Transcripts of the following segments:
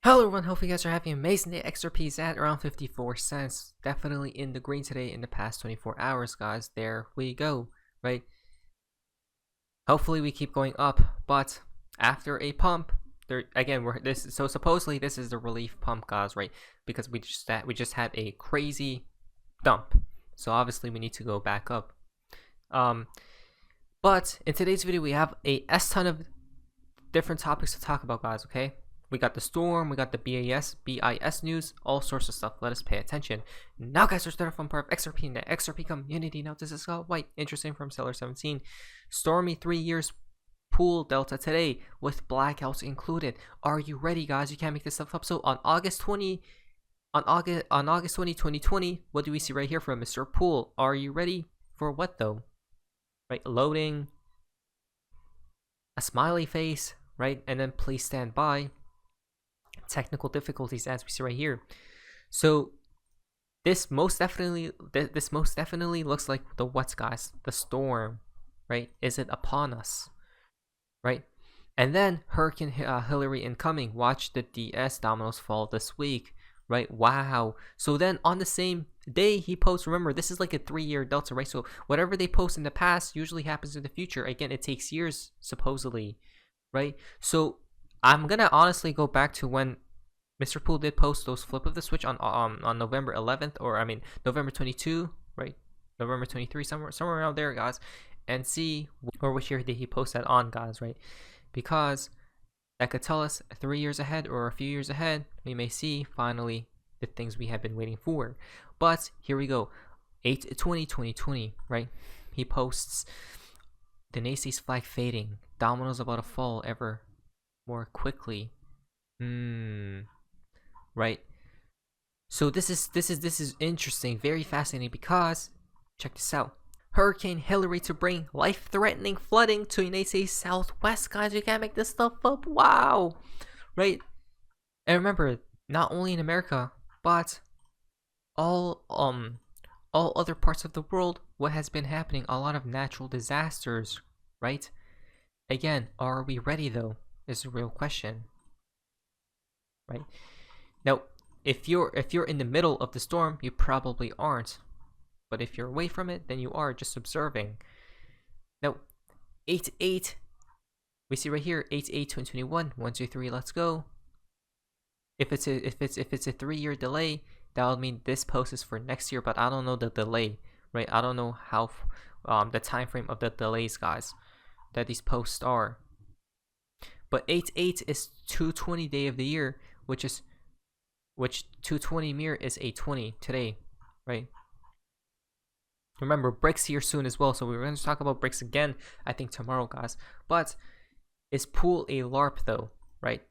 Hello everyone, hope you guys are having an amazing day. XRP is at around 54 cents. Definitely in the green today in the past 24 hours, guys. There we go, right? Hopefully we keep going up, but after a pump, there again so supposedly this is the relief pump, guys, right? Because we just had a crazy dump. So obviously we need to go back up. But in today's video we have a ton of different topics to talk about, guys, okay? We got the storm, we got the BIS news, all sorts of stuff. Let us pay attention. Now, guys, we're starting from part of XRP in the XRP community. Now, this is Scott White, interesting from Seller 17. Stormy 3 years pool delta today with blackouts included. Are you ready, guys? You can't make this stuff up. So on August 20, 2020, what do we see right here from Mr. Pool? Are you ready for what though? Right, loading, a smiley face, right, and then please stand by. Technical difficulties as we see right here. So this most definitely looks like the what, guys? The storm, right? Is it upon us, right? And then Hurricane Hillary incoming. Watch the DS Dominos fall this week, right? Wow. So then on the same day he posts, remember this is like a 3-year delta, right? So whatever they post in the past usually happens in the future. Again, it takes years supposedly, right? So I'm gonna honestly go back to when Mr. Pool did post those flip of the switch on November 11th, or I mean November 22, right? November 23, somewhere around there, guys, and see or which year did he post that on, guys, right? Because that could tell us 3 years ahead or a few years ahead. We may see finally the things we have been waiting for. But here we go, 8/20/2020, right? He posts the Nacy's flag fading, dominoes about to fall ever more quickly. Right. So this is interesting, very fascinating, because check this out. Hurricane Hillary to bring life-threatening flooding to United Southwest, guys. You can't make this stuff up. Wow. Right. And remember, not only in America, but all other parts of the world, what has been happening, a lot of natural disasters, right? Again, are we ready though? Is a real question, right? Now, if you're in the middle of the storm, you probably aren't, but if you're away from it, then you are just observing. Now, 8/8, we see right here 8/8/2021, 1, 2, 3, let's go. If it's a 3-year delay, that would mean this post is for next year, but I don't know the delay, right? I don't know how the time frame of the delays, guys, that these posts are. But 8/8 is 220 day of the year, which 220 mirror is 8/20 today, right? Remember, bricks here soon as well, so we're going to talk about bricks again, I think tomorrow, guys. But is Pool a LARP though, right?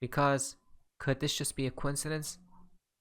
Because could this just be a coincidence?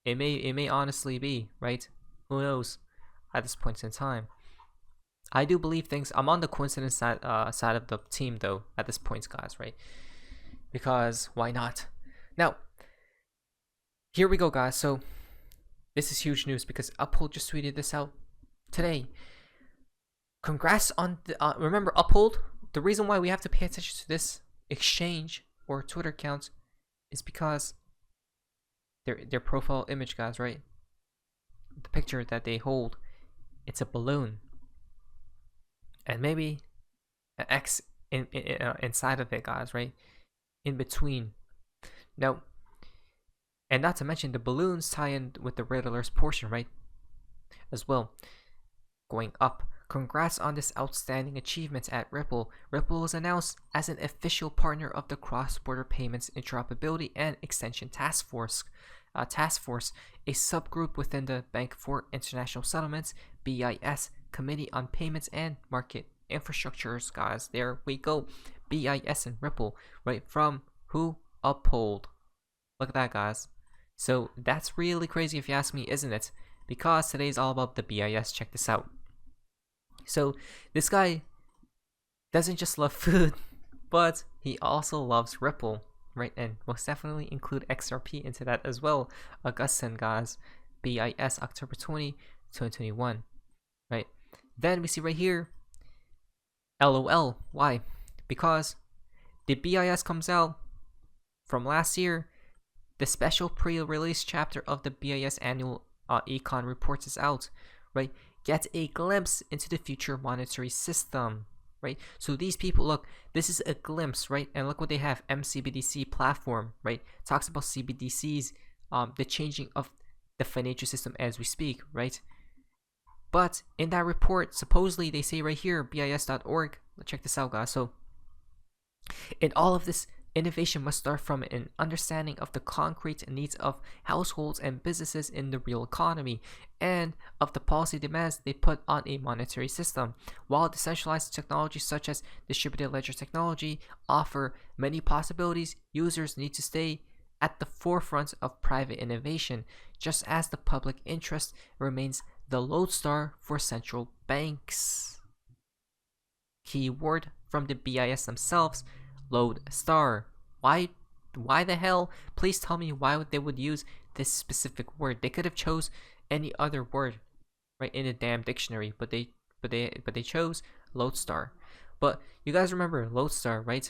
It may honestly be, right? Who knows at this point in time. I do believe things. I'm on the coincidence side of the team though at this point, guys, right? Because why not? Now, here we go, guys. So this is huge news because Uphold just tweeted this out today. Congrats on the remember Uphold. The reason why we have to pay attention to this exchange or Twitter account is because their profile image, guys, right? The picture that they hold, it's a balloon, and maybe an X inside of it, guys, right? In between. Now, and not to mention the balloons tie in with the Riddlers portion, right? As well. Going up. Congrats on this outstanding achievement at Ripple. Ripple was announced as an official partner of the Cross-Border Payments Interoperability and Extension Task Force, a subgroup within the Bank for International Settlements (BIS) Committee on Payments and Market Infrastructures, guys. There we go. BIS and Ripple, right? From who? Uphold. Look at that, guys. So that's really crazy if you ask me, isn't it? Because today's all about the BIS. Check this out. So this guy doesn't just love food, but he also loves Ripple, right? And most definitely include XRP into that as well. Augustine, guys. BIS October 20, 2021, right? Then we see right here, LOL. Why? Because the BIS comes out from last year. the special pre-release chapter of the BIS annual econ reports is out, right? Get a glimpse into the future monetary system, right? So these people, look, this is a glimpse, right? And look what they have, MCBDC platform, right? Talks about CBDCs, the changing of the financial system as we speak, right? But in that report, supposedly they say right here, BIS.org, check this out, guys. So in all of this, innovation must start from an understanding of the concrete needs of households and businesses in the real economy and of the policy demands they put on a monetary system. While decentralized technologies such as distributed ledger technology offer many possibilities, users need to stay at the forefront of private innovation, just as the public interest remains the lodestar for central banks. Keyword from the BIS themselves, lodestar. Why the hell? Please tell me why they would use this specific word. They could have chose any other word, right, in a damn dictionary, but they chose lodestar. But you guys remember lodestar, right?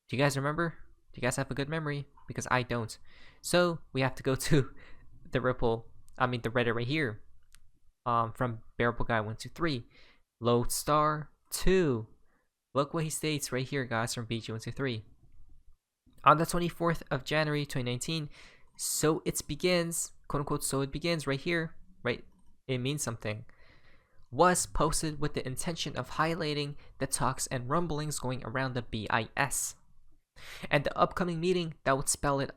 Do you guys remember? Do you guys have a good memory? Because I don't. So we have to go to the Reddit right here. From Bearable Guy 123, lodestar 2. Look what he states right here, guys, from BG123. On the 24th of January 2019, so it begins, quote unquote, so it begins right here, right? It means something. Was posted with the intention of highlighting the talks and rumblings going around the BIS and the upcoming meeting that would spell it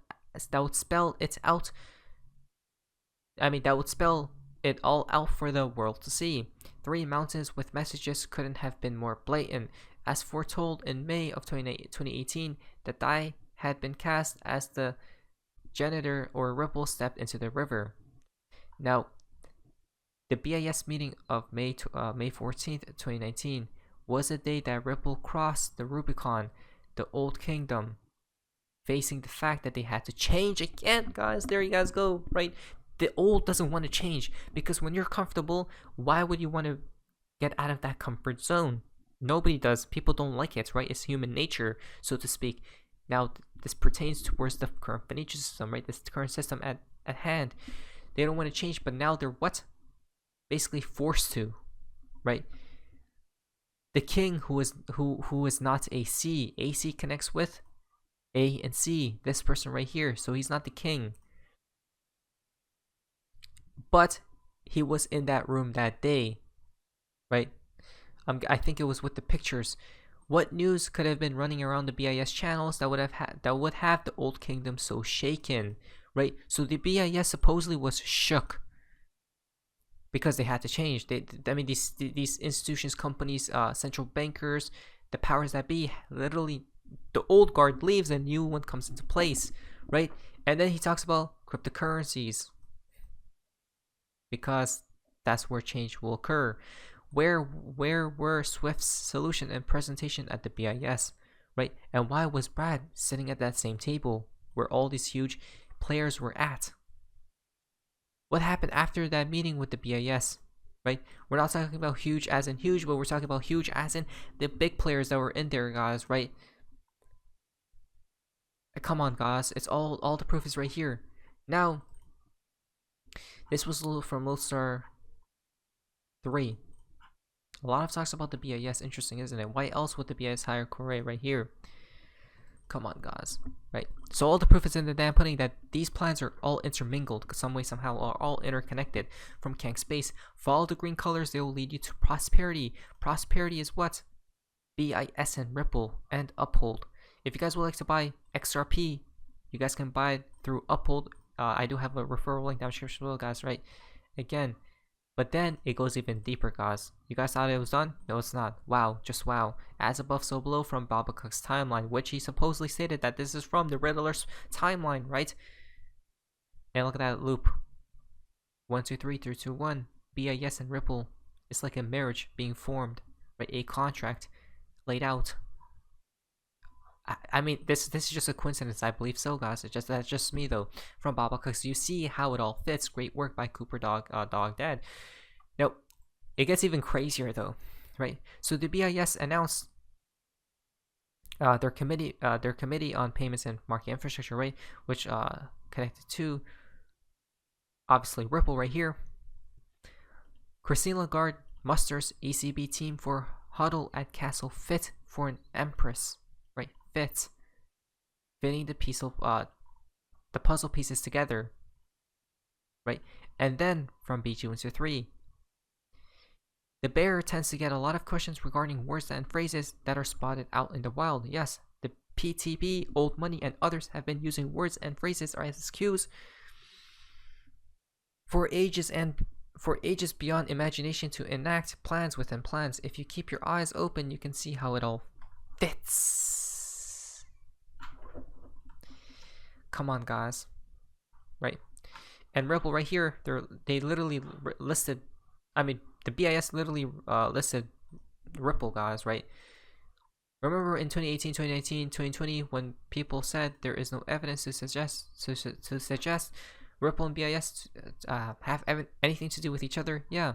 all out for the world to see. 3 mountains with messages couldn't have been more blatant. As foretold in May of 2018, the die had been cast as the janitor or Ripple stepped into the river. Now, the BIS meeting of May 14th, 2019 was the day that Ripple crossed the Rubicon, the old kingdom, facing the fact that they had to change again, guys. There you guys go, right? The old doesn't want to change, because when you're comfortable, why would you want to get out of that comfort zone? Nobody does. People don't like it, right? It's human nature, so to speak. Now, this pertains towards the current financial system, right? This current system at hand. They don't want to change, but now they're what? Basically forced to, right? The king who is not AC. AC connects with A and C. This person right here. So he's not the king. But he was in that room that day, right? I think it was with the pictures. What news could have been running around the BIS channels that would have the old kingdom so shaken, right? So the BIS supposedly was shook because they had to change. These institutions, companies, central bankers, the powers that be, literally, the old guard leaves and new one comes into place, right? And then he talks about cryptocurrencies, because that's where change will occur. Where were Swift's solution and presentation at the BIS, right? And why was Brad sitting at that same table where all these huge players were at? What happened after that meeting with the BIS, right? We're not talking about huge as in huge, but we're talking about huge as in the big players that were in there, guys, right? Come on, guys, it's all the proof is right here. Now, this was from Lodestar 3. A lot of talks about the BIS. Interesting, isn't it? Why else would the BIS hire Corey right here? Come on, guys. Right? So all the proof is in the damn pudding that these plans are all intermingled, some way, somehow, are all interconnected. From Kang Space, follow the green colors, they will lead you to prosperity. Prosperity is what? BIS and Ripple and Uphold. If you guys would like to buy XRP, you guys can buy it through Uphold. I do have a referral link down description below, guys, right? Again, but then it goes even deeper, guys. You guys thought it was done? No, it's not. Wow, just wow. As above, so below from Baba Cook's timeline, which he supposedly stated that this is from the Riddlers timeline, right? And look at that loop. 1, 2, 3, 3, 2, 1. BIS and Ripple. It's like a marriage being formed, right? A contract laid out. I mean, this is just a coincidence. I believe so, guys. That's just me though. From Baba Cooks, you see how it all fits. Great work by Cooper Dog Dad. Now, it gets even crazier though, right? So the BIS announced their committee on payments and market infrastructure, right, which connected to obviously Ripple right here. Christine Lagarde musters ECB team for huddle at castle fit for an empress, right? Fitting the puzzle pieces together, right? And then from BG123, the bearer tends to get a lot of questions regarding words and phrases that are spotted out in the wild. Yes, the PTB, old money, and others have been using words and phrases as cues for ages beyond imagination to enact plans within plans. If you keep your eyes open, you can see how it all fits. Come on, guys, right? And Ripple right here, they literally listed. I mean, the BIS literally listed Ripple, guys, right? Remember in 2018, 2019, 2020 when people said there is no evidence to suggest Ripple and BIS have anything to do with each other? Yeah.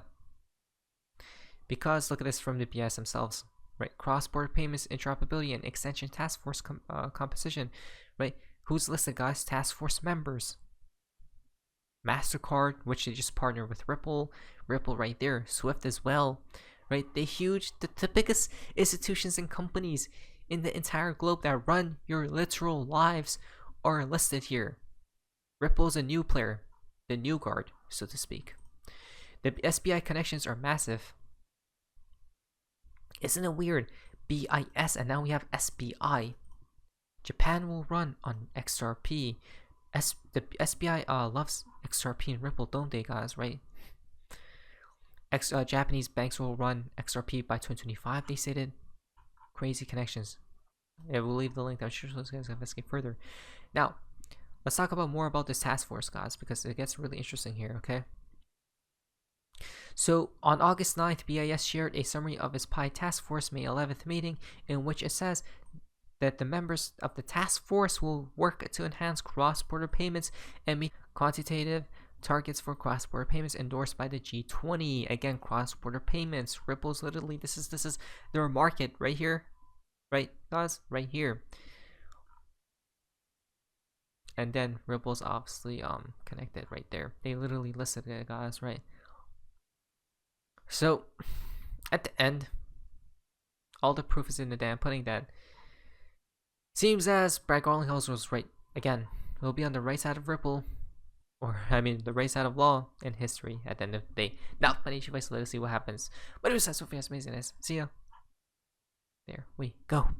Because look at this from the BIS themselves, right? Cross-border payments, interoperability, and extension task force composition, right? Who's listed, guys? Task force members. MasterCard, which they just partnered with Ripple right there, Swift as well, right? The biggest institutions and companies in the entire globe that run your literal lives are listed here. Ripple's a new player, the new guard, so to speak. The SBI connections are massive. Isn't it weird? BIS and now we have SBI. Japan will run on XRP. The SBI loves XRP and Ripple, don't they, guys? Right? Japanese banks will run XRP by 2025. They stated. Crazy connections. I will leave the link. I'm sure those guys can investigate further. Now, let's talk more about this task force, guys, because it gets really interesting here. Okay. So on August 9th, BIS shared a summary of its PI task force May 11th meeting, in which it says that the members of the task force will work to enhance cross-border payments and meet quantitative targets for cross-border payments endorsed by the G20. Again, cross-border payments. Ripple's literally this is their market right here, right, guys, right here. And then Ripple's obviously connected right there. They literally listed it, guys, right? So at the end, all the proof is in the damn pudding that seems as Brad Garlinghouse was right again. We'll be on the right side of Ripple, or I mean the right side of law and history at the end of the day. Now, financial advice, let us see what happens. But it was so fast, amazingness. See ya. There we go.